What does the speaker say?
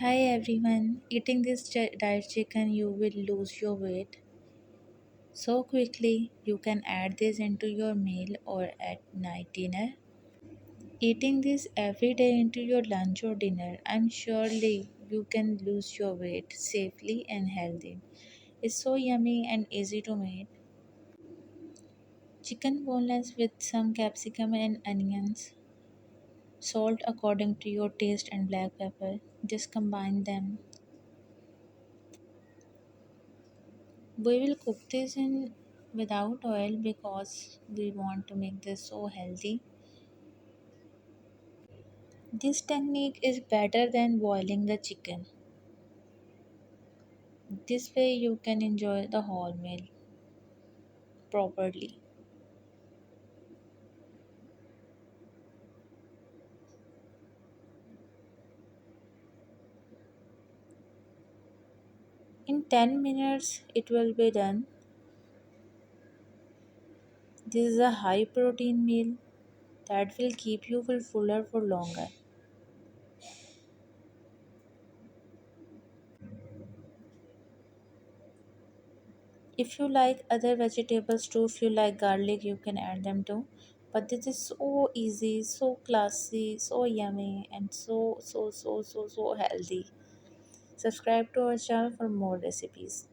Hi everyone, eating this diet chicken you will lose your weight so quickly. You can add this into your meal or at night dinner. Eating this every day into your lunch or dinner, I'm surely you can lose your weight safely and healthy. It's so yummy and easy to make. Chicken boneless with some capsicum and onions, salt according to your taste and black pepper. Just combine them. We will cook this in without oil because we want to make this so healthy. This technique is better than boiling the chicken. This way you can enjoy the whole meal properly. In 10 minutes it will be done. This is a high protein meal that will keep you fuller for longer. If you like other vegetables too, if you like garlic, you can add them too. But this is so easy, so classy, so yummy, and so healthy. Subscribe to our channel for more recipes.